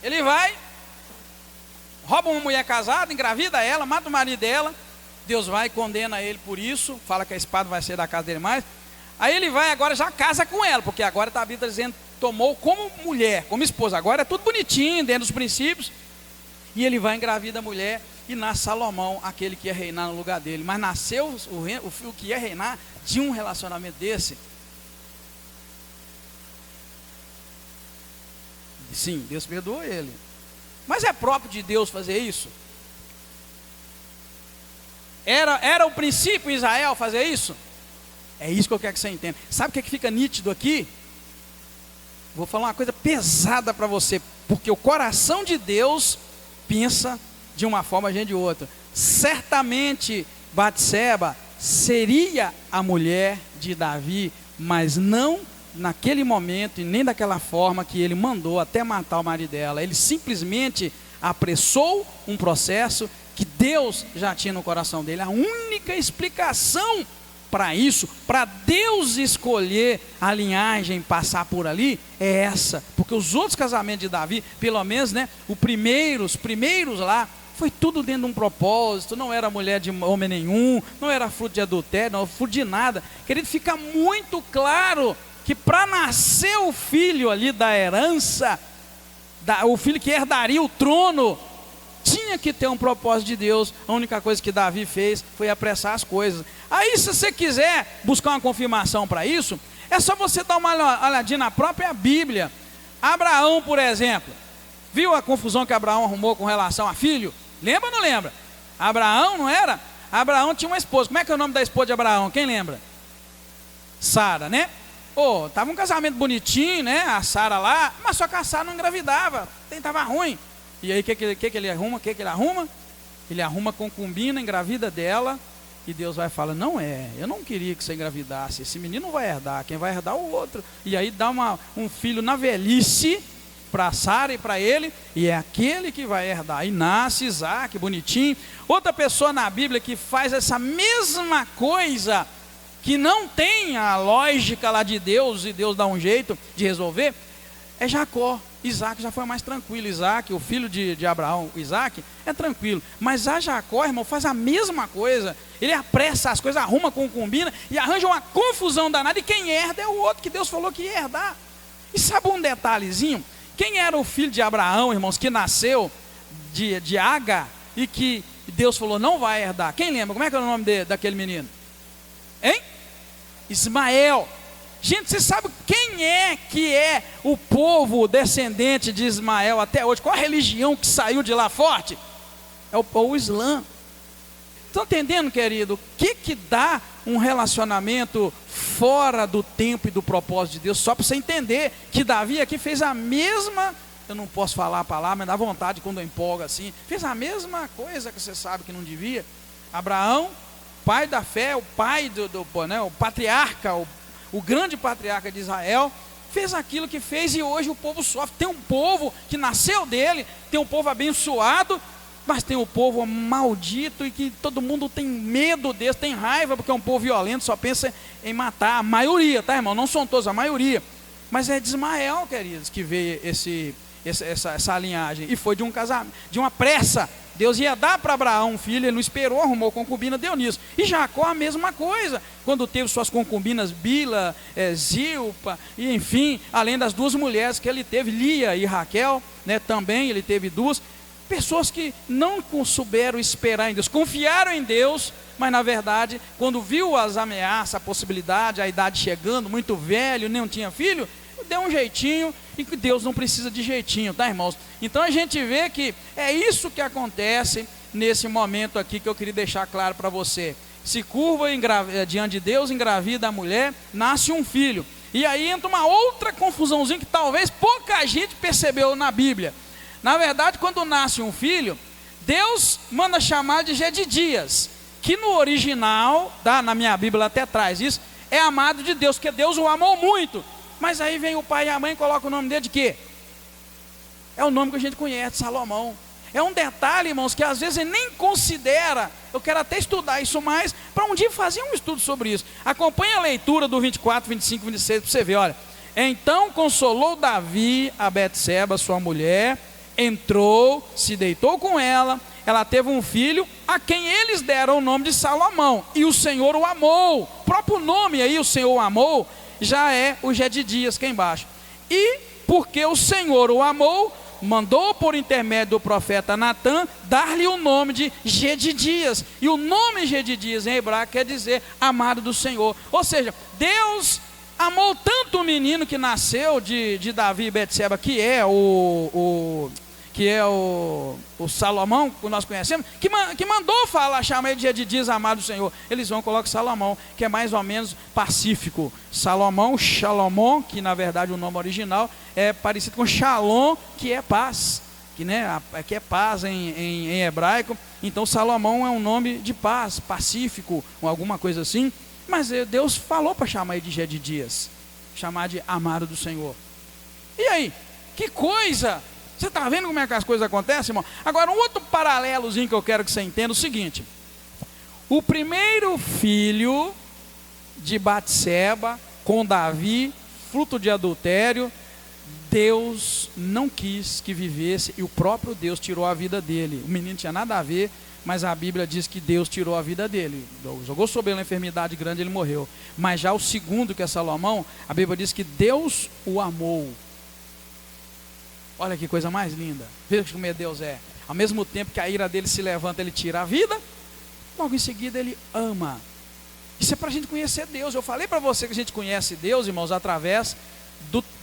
Ele vai, rouba uma mulher casada, engravida ela, mata o marido dela. Deus vai e condena ele por isso, fala que a espada vai ser da casa dele mais. Aí ele vai agora já casa com ela, porque agora está a Bíblia dizendo, tomou como mulher, como esposa. Agora é tudo bonitinho, dentro dos princípios. E ele vai engravida a mulher e nasce Salomão, aquele que ia reinar no lugar dele. Mas nasceu o filho que ia reinar de um relacionamento desse. Sim, Deus perdoou ele. Mas é próprio de Deus fazer isso? Era o princípio em Israel fazer isso? É isso que eu quero que você entenda. Sabe o que fica nítido aqui? Vou falar uma coisa pesada para você, porque o coração de Deus pensa de uma forma, a gente de outra. Certamente Batseba seria a mulher de Davi, mas não naquele momento e nem daquela forma que ele mandou até matar o marido dela. Ele simplesmente apressou um processo que Deus já tinha no coração dele. A única explicação para isso, para Deus escolher a linhagem passar por ali, é essa. Porque os outros casamentos de Davi, pelo menos, né, os primeiros lá, foi tudo dentro de um propósito. Não era mulher de homem nenhum, não era fruto de adultério, não era fruto de nada. Querido, fica muito claro que para nascer o filho ali da herança, o filho que herdaria o trono, tinha que ter um propósito de Deus. A única coisa que Davi fez foi apressar as coisas. Aí, se você quiser buscar uma confirmação para isso, é só você dar uma olhadinha na própria Bíblia. Abraão, por exemplo, viu a confusão que Abraão arrumou com relação a filho? Lembra ou não lembra? Abraão, não era? Abraão tinha uma esposa. Como é que é o nome da esposa de Abraão? Quem lembra? Sara, né? Tava um casamento bonitinho, né? A Sara lá, mas só que a Sara não engravidava, tava ruim. E aí o que ele arruma? Ele arruma concubina, engravida dela, e Deus vai falar, eu não queria que você engravidasse, esse menino não vai herdar, quem vai herdar é o outro. E aí dá um filho na velhice para Sara e para ele, e é aquele que vai herdar. E nasce Isaac, bonitinho. Outra pessoa na Bíblia que faz essa mesma coisa, que não tem a lógica lá de Deus, e Deus dá um jeito de resolver, é Jacó. Isaac já foi mais tranquilo. Isaac, o filho de Abraão, Isaac, é tranquilo. Mas a Jacó, irmão, faz a mesma coisa. Ele apressa as coisas, arruma concubina e arranja uma confusão danada. E quem herda é o outro que Deus falou que ia herdar. E sabe um detalhezinho? Quem era o filho de Abraão, irmãos, que nasceu de Agar e que Deus falou não vai herdar? Quem lembra? Como é que é o nome daquele menino? Hein? Ismael. Gente, você sabe quem é que é o povo descendente de Ismael até hoje? Qual a religião que saiu de lá forte? É o Islã. Estão entendendo, querido? O que dá um relacionamento fora do tempo e do propósito de Deus? Só para você entender que Davi aqui fez a mesma, eu não posso falar a palavra, mas dá vontade quando eu empolgo assim, fez a mesma coisa que você sabe que não devia. Abraão, pai da fé, o pai o patriarca, o grande patriarca de Israel, fez aquilo que fez e hoje o povo sofre. Tem um povo que nasceu dele, tem um povo abençoado, mas tem um povo maldito e que todo mundo tem medo desse, tem raiva, porque é um povo violento, só pensa em matar. A maioria, tá, irmão? Não são todos, a maioria. Mas é de Ismael, queridos, que veio essa linhagem. E foi de um casamento, de uma pressa. Deus ia dar para Abraão um filho, ele não esperou, arrumou concubina, deu nisso. E Jacó a mesma coisa, quando teve suas concubinas Bila, Zilpa, e enfim, além das duas mulheres que ele teve, Lia e Raquel, né, também ele teve duas. Pessoas que não souberam esperar em Deus, confiaram em Deus, mas na verdade, quando viu as ameaças, a possibilidade, a idade chegando, muito velho, nem tinha filho, deu um jeitinho, e que Deus não precisa de jeitinho, tá, irmãos? Então a gente vê que é isso que acontece nesse momento aqui que eu queria deixar claro para você. Se curva diante de Deus, engravida a mulher, nasce um filho. E aí entra uma outra confusãozinha que talvez pouca gente percebeu na Bíblia. Na verdade, quando nasce um filho, Deus manda chamar de Jedidias, que no original, tá, na minha Bíblia até traz isso, é amado de Deus, porque Deus o amou muito. Mas aí vem o pai e a mãe e coloca o nome dele de quê? É o nome que a gente conhece, Salomão. É um detalhe, irmãos, que às vezes ele nem considera. Eu quero até estudar isso mais, para um dia fazer um estudo sobre isso. Acompanhe a leitura do 24, 25, 26, para você ver, olha. Então consolou Davi a Betseba, sua mulher, entrou, se deitou com ela, ela teve um filho, a quem eles deram o nome de Salomão, e o Senhor o amou. O próprio nome aí, o Senhor o amou, já é o Jedidias, que é embaixo. E porque o Senhor o amou, mandou por intermédio do profeta Natã dar-lhe o nome de Jedidias. E o nome Jedidias em hebraico quer dizer amado do Senhor. Ou seja, Deus amou tanto o menino que nasceu de Davi e Betseba, que é o Salomão, que nós conhecemos, que mandou chamar ele de Jedidias, amado do Senhor. Eles vão colocar Salomão, que é mais ou menos pacífico. Salomão, Shalomon, que na verdade o nome original é parecido com Shalom, que é paz, que é paz em hebraico. Então Salomão é um nome de paz, pacífico, ou alguma coisa assim. Mas Deus falou para chamar ele de Jedidias, chamar de amado do Senhor. E aí, que coisa! Você está vendo como é que as coisas acontecem, irmão? Agora, um outro paralelozinho que eu quero que você entenda é o seguinte: o primeiro filho de Batseba com Davi, fruto de adultério, Deus não quis que vivesse, e o próprio Deus tirou a vida dele. O menino tinha nada a ver, mas a Bíblia diz que Deus tirou a vida dele, jogou sobre ele uma enfermidade grande, ele morreu. Mas já o segundo, que é Salomão, a Bíblia diz que Deus o amou. Olha que coisa mais linda. Veja como Deus é. Ao mesmo tempo que a ira dele se levanta, ele tira a vida, logo em seguida ele ama. Isso é para a gente conhecer Deus. Eu falei para você que a gente conhece Deus, irmãos, através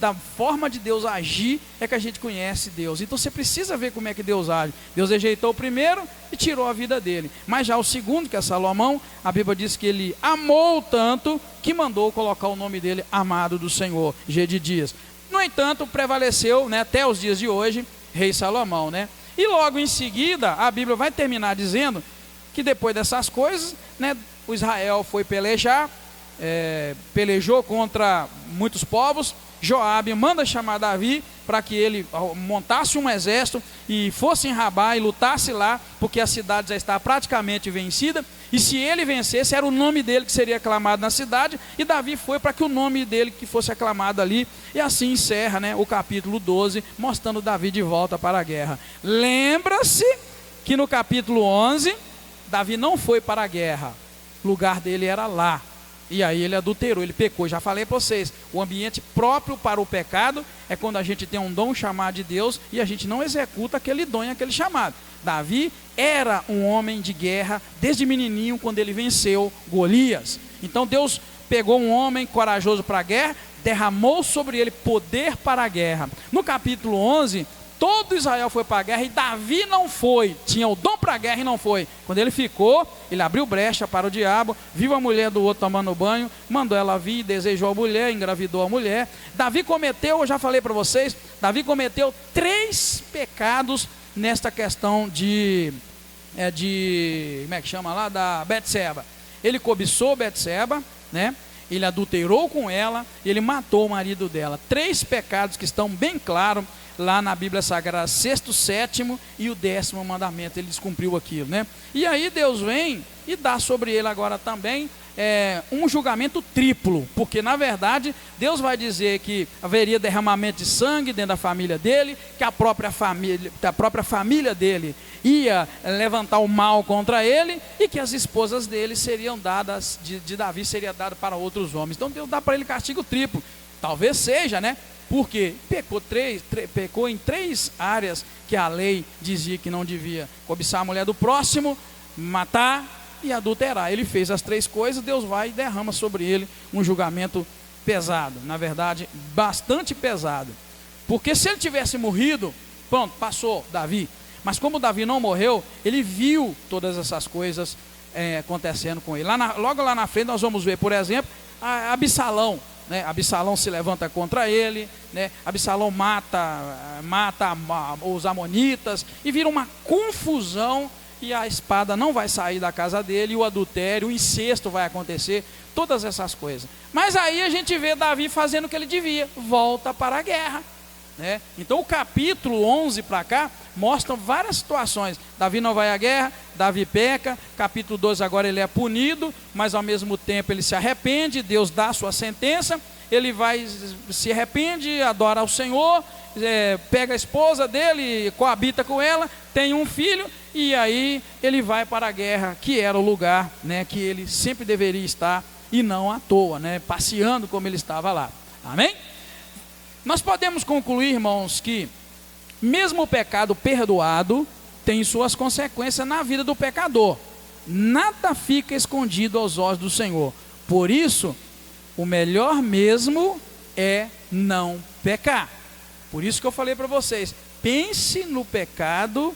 da forma de Deus agir é que a gente conhece Deus. Então você precisa ver como é que Deus age. Deus rejeitou o primeiro e tirou a vida dele. Mas já o segundo, que é Salomão, a Bíblia diz que ele amou tanto que mandou colocar o nome dele amado do Senhor, G de Dias. No entanto, prevaleceu, né, até os dias de hoje, rei Salomão, né? E logo em seguida, a Bíblia vai terminar dizendo que depois dessas coisas, né, o Israel foi pelejar, pelejou contra muitos povos. Joabe manda chamar Davi para que ele montasse um exército e fosse em Rabá e lutasse lá, porque a cidade já está praticamente vencida, e se ele vencesse, era o nome dele que seria aclamado na cidade, e Davi foi para que o nome dele que fosse aclamado ali, e assim encerra, né, o capítulo 12, mostrando Davi de volta para a guerra. Lembra-se que no capítulo 11, Davi não foi para a guerra, o lugar dele era lá. E aí ele adulterou, ele pecou. Já falei para vocês, o ambiente próprio para o pecado é quando a gente tem um dom chamado de Deus e a gente não executa aquele dom e aquele chamado. Davi era um homem de guerra desde menininho, quando ele venceu Golias. Então Deus pegou um homem corajoso para a guerra, derramou sobre ele poder para a guerra. No capítulo 11, todo Israel foi para a guerra e Davi não foi, tinha o dom para a guerra e não foi. Quando ele ficou, ele abriu brecha para o diabo, viu a mulher do outro tomando banho, mandou ela vir, desejou a mulher, engravidou a mulher. Davi cometeu, eu já falei para vocês, Davi cometeu 3 pecados nesta questão de como é que chama lá, da Betseba. Ele cobiçou Betseba, né? Ele adulterou com ela, ele matou o marido dela. 3 pecados que estão bem claros lá na Bíblia Sagrada, 6º, 7º e o 10º mandamento. Ele descumpriu aquilo, né? E aí Deus vem e dá sobre ele agora também um julgamento triplo, porque na verdade Deus vai dizer que haveria derramamento de sangue dentro da família dele, que a própria família dele ia levantar o mal contra ele, e que as esposas dele seriam dadas, de Davi seria dada para outros homens. Então Deus dá para ele castigo triplo. Talvez seja, né? Porque pecou em 3 áreas que a lei dizia que não devia: cobiçar a mulher do próximo, matar e adulterar. Ele fez as 3 coisas, Deus vai e derrama sobre ele um julgamento pesado, na verdade, bastante pesado. Porque se ele tivesse morrido, pronto, passou Davi. Mas como Davi não morreu, ele viu todas essas coisas acontecendo com ele. Logo lá na frente nós vamos ver, por exemplo, Absalão. Né? Absalão se levanta contra ele, né? Absalão mata os amonitas, e vira uma confusão, e a espada não vai sair da casa dele, e o adultério, o incesto vai acontecer, todas essas coisas. Mas aí a gente vê Davi fazendo o que ele devia, volta para a guerra, né? Então o capítulo 11 para cá mostra várias situações. Davi não vai à guerra, Davi peca. Capítulo 12 agora ele é punido, mas ao mesmo tempo ele se arrepende, Deus dá a sua sentença, ele vai, se arrepende, adora ao Senhor, pega a esposa dele, coabita com ela, tem um filho, e aí ele vai para a guerra, que era o lugar, né, que ele sempre deveria estar, e não à toa, né, passeando como ele estava lá. Amém? Nós podemos concluir, irmãos, que mesmo o pecado perdoado tem suas consequências na vida do pecador. Nada fica escondido aos olhos do Senhor. Por isso, o melhor mesmo é não pecar. Por isso que eu falei para vocês, pense no pecado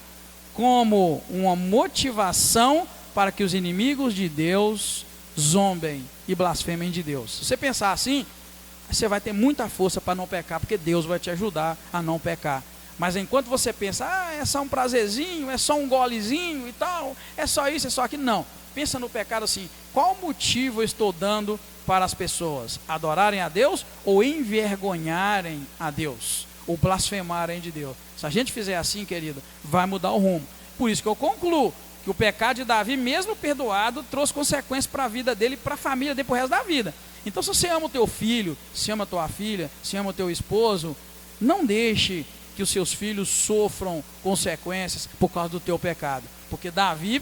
como uma motivação para que os inimigos de Deus zombem e blasfemem de Deus. Se você pensar assim, você vai ter muita força para não pecar, porque Deus vai te ajudar a não pecar. Mas enquanto você pensa, é só um prazerzinho, é só um golezinho e tal, é só isso, é só aquilo, não. Pensa no pecado assim, qual motivo eu estou dando para as pessoas adorarem a Deus ou envergonharem a Deus, ou blasfemarem de Deus? Se a gente fizer assim, querido, vai mudar o rumo. Por isso que eu concluo que o pecado de Davi, mesmo perdoado, trouxe consequências para a vida dele e para a família dele, para o resto da vida. Então, se você ama o teu filho, se ama a tua filha, se ama o teu esposo, não deixe que os seus filhos sofram consequências por causa do teu pecado. Porque Davi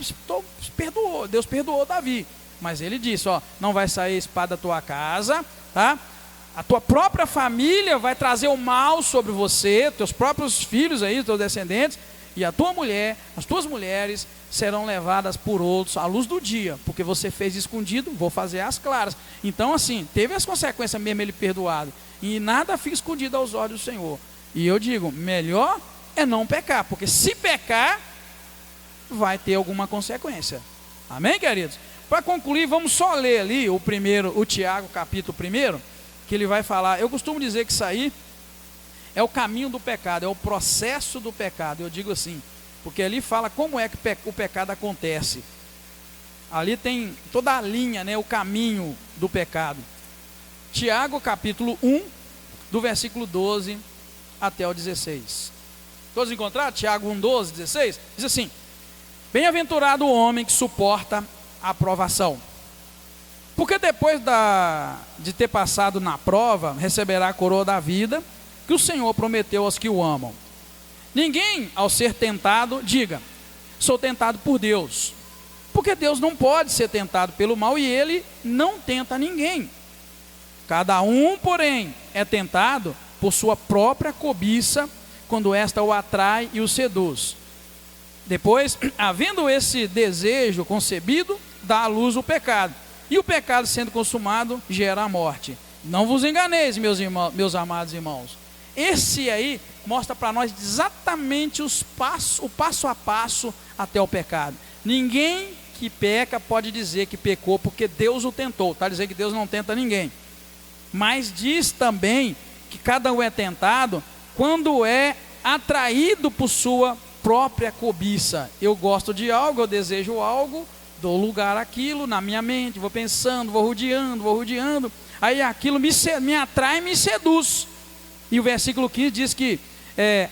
perdoou, Deus perdoou Davi. Mas ele disse, não vai sair espada da tua casa, tá? A tua própria família vai trazer o mal sobre você, teus próprios filhos aí, teus descendentes, e a tua mulher, as tuas mulheres serão levadas por outros à luz do dia, porque você fez escondido, vou fazer às claras. Então assim, teve as consequências mesmo ele perdoado, e nada fica escondido aos olhos do Senhor. E eu digo, melhor é não pecar, porque se pecar, vai ter alguma consequência. Amém, queridos? Para concluir, vamos só ler ali o Tiago, capítulo 1, que ele vai falar. Eu costumo dizer que isso aí é o caminho do pecado, é o processo do pecado. Eu digo assim, porque ali fala como é que o pecado acontece. Ali tem toda a linha, né, o caminho do pecado. Tiago, capítulo 1, do versículo 12 até o 16. Todos encontraram? Tiago 1, 12, 16? Diz assim: bem-aventurado o homem que suporta a provação, porque depois de ter passado na prova, receberá a coroa da vida, que o Senhor prometeu aos que o amam. Ninguém, ao ser tentado, diga, sou tentado por Deus, porque Deus não pode ser tentado pelo mal, e Ele não tenta ninguém. Cada um, porém, é tentado por sua própria cobiça, quando esta o atrai e o seduz. Depois, havendo esse desejo concebido, dá à luz o pecado, e o pecado, sendo consumado, gera a morte. Não vos enganeis, meus amados irmãos. Esse aí mostra para nós exatamente o passo a passo até o pecado. Ninguém que peca pode dizer que pecou porque Deus o tentou. Está dizendo que Deus não tenta ninguém. Mas diz também que cada um é tentado quando é atraído por sua própria cobiça. Eu gosto de algo, eu desejo algo, dou lugar àquilo na minha mente, vou pensando, vou rodeando, aí aquilo me atrai e me seduz. E o versículo 15 diz que,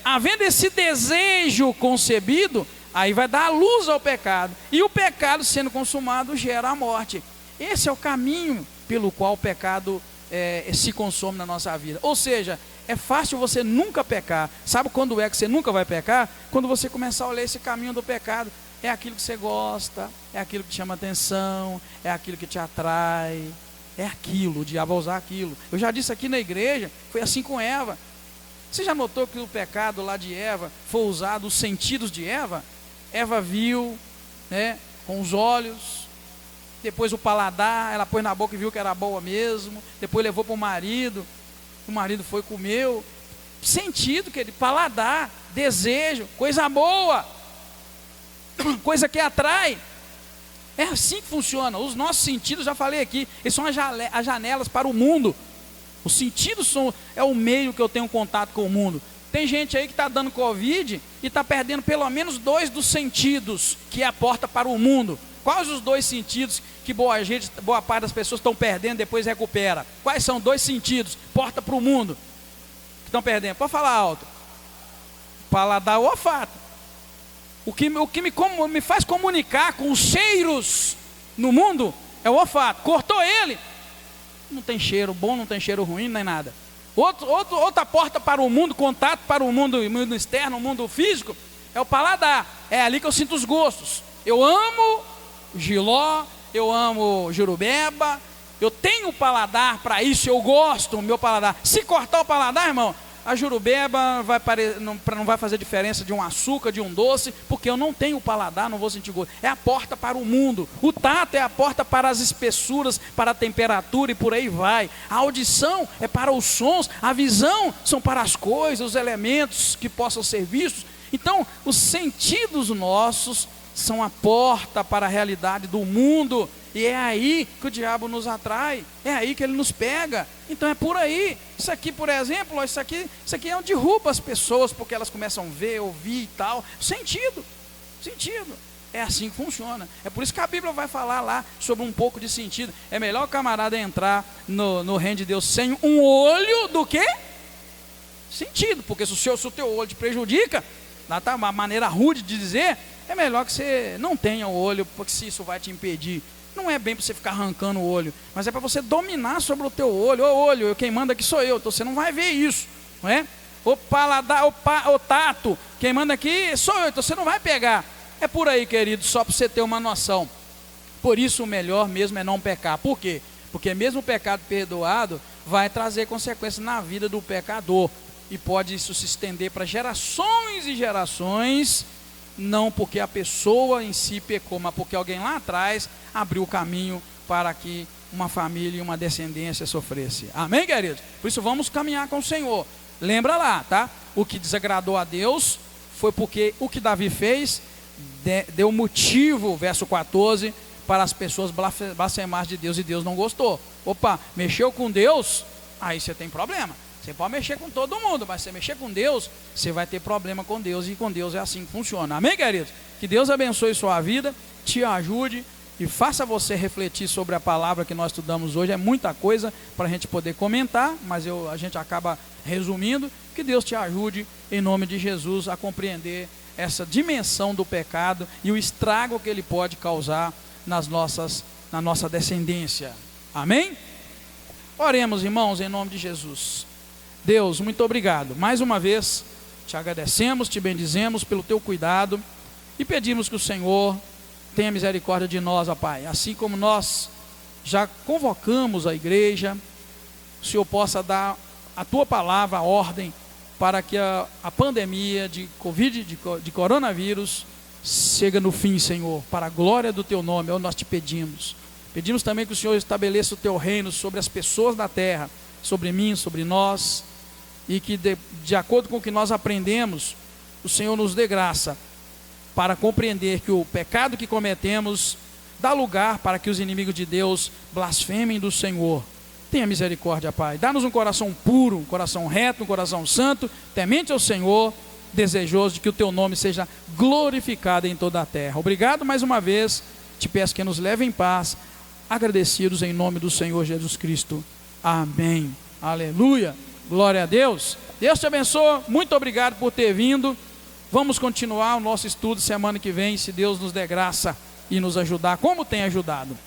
havendo esse desejo concebido, aí vai dar a luz ao pecado, e o pecado sendo consumado gera a morte. Esse é o caminho pelo qual o pecado se consome na nossa vida. Ou seja, é fácil você nunca pecar. Sabe quando é que você nunca vai pecar? Quando você começar a olhar esse caminho do pecado. É aquilo que você gosta, é aquilo que te chama atenção, é aquilo que te atrai, é aquilo, o diabo vai usar aquilo. Eu já disse aqui na igreja, foi assim com Eva. Você já notou que o pecado lá de Eva foi usado os sentidos de Eva? Eva viu, né, com os olhos, depois o paladar, ela pôs na boca e viu que era boa mesmo, depois levou para o marido foi e comeu. Sentido, querido, paladar, desejo, coisa boa, coisa que atrai. É assim que funciona. Os nossos sentidos, já falei aqui, eles são as janelas para o mundo. Os sentidos é o meio que eu tenho contato com o mundo. Tem gente aí que está dando Covid e está perdendo pelo menos 2 dos sentidos, que é a porta para o mundo. Quais os 2 sentidos que boa parte das pessoas estão perdendo, depois recupera? Quais são 2 sentidos, porta para o mundo, que estão perdendo? Pode falar alto. Paladar ou olfato. O que me faz comunicar com os cheiros no mundo é o olfato. Cortou ele, não tem cheiro bom, não tem cheiro ruim, nem nada. Outra porta para o mundo, contato para o mundo externo, o mundo físico, é o paladar. É ali que eu sinto os gostos. Eu amo jiló, eu amo jurubeba, eu tenho paladar para isso, eu gosto, o meu paladar. Se cortar o paladar, irmão, a jurubeba não vai fazer diferença de um açúcar, de um doce, porque eu não tenho paladar, não vou sentir gosto. É a porta para o mundo. O tato é a porta para as espessuras, para a temperatura e por aí vai. A audição é para os sons, a visão são para as coisas, os elementos que possam ser vistos. Então, os sentidos nossos são a porta para a realidade do mundo, e é aí que o diabo nos atrai, é aí que ele nos pega. Então é por aí. Isso aqui, por exemplo, isso aqui é onde derruba as pessoas, porque elas começam a ver, ouvir e tal. Sentido. É assim que funciona. É por isso que a Bíblia vai falar lá sobre um pouco de sentido. É melhor o camarada entrar no reino de Deus sem um olho do que sentido, porque se o teu olho te prejudica, lá está uma maneira rude de dizer, é melhor que você não tenha o olho, porque se isso vai te impedir. Não é bem para você ficar arrancando o olho, mas é para você dominar sobre o teu olho. Ô olho, quem manda aqui sou eu, então você não vai ver isso, não é? O paladar, o tato, quem manda aqui sou eu, então você não vai pegar. É por aí, querido, só para você ter uma noção. Por isso o melhor mesmo é não pecar. Por quê? Porque mesmo o pecado perdoado, vai trazer consequências na vida do pecador. E pode isso se estender para gerações e gerações, não porque a pessoa em si pecou, mas porque alguém lá atrás abriu o caminho para que uma família e uma descendência sofresse. Amém, queridos? Por isso vamos caminhar com o Senhor. Lembra lá, tá? O que desagradou a Deus foi porque o que Davi fez deu motivo, verso 14, para as pessoas blasfemarem de Deus, e Deus não gostou. Opa, mexeu com Deus, aí você tem problema. Você pode mexer com todo mundo, mas se você mexer com Deus, você vai ter problema com Deus, e com Deus é assim que funciona. Amém, queridos? Que Deus abençoe sua vida, te ajude e faça você refletir sobre a palavra que nós estudamos hoje. É muita coisa para a gente poder comentar, mas a gente acaba resumindo. Que Deus te ajude, em nome de Jesus, a compreender essa dimensão do pecado e o estrago que ele pode causar na nossa descendência. Amém? Oremos, irmãos, em nome de Jesus. Deus, muito obrigado. Mais uma vez, te agradecemos, te bendizemos pelo teu cuidado e pedimos que o Senhor tenha misericórdia de nós, ó Pai. Assim como nós já convocamos a igreja, o Senhor possa dar a tua palavra, a ordem, para que a pandemia de Covid, de coronavírus, chega no fim, Senhor, para a glória do teu nome, é o que nós te pedimos. Pedimos também que o Senhor estabeleça o teu reino sobre as pessoas da terra, sobre mim, sobre nós, e que de acordo com o que nós aprendemos, o Senhor nos dê graça para compreender que o pecado que cometemos dá lugar para que os inimigos de Deus blasfemem do Senhor. Tenha misericórdia, Pai. Dá-nos um coração puro, um coração reto, um coração santo, temente ao Senhor, desejoso de que o teu nome seja glorificado em toda a terra. Obrigado mais uma vez, te peço que nos leve em paz, agradecidos em nome do Senhor Jesus Cristo. Amém. Aleluia. Glória a Deus. Deus te abençoe. Muito obrigado por ter vindo. Vamos continuar o nosso estudo semana que vem, se Deus nos der graça e nos ajudar, como tem ajudado.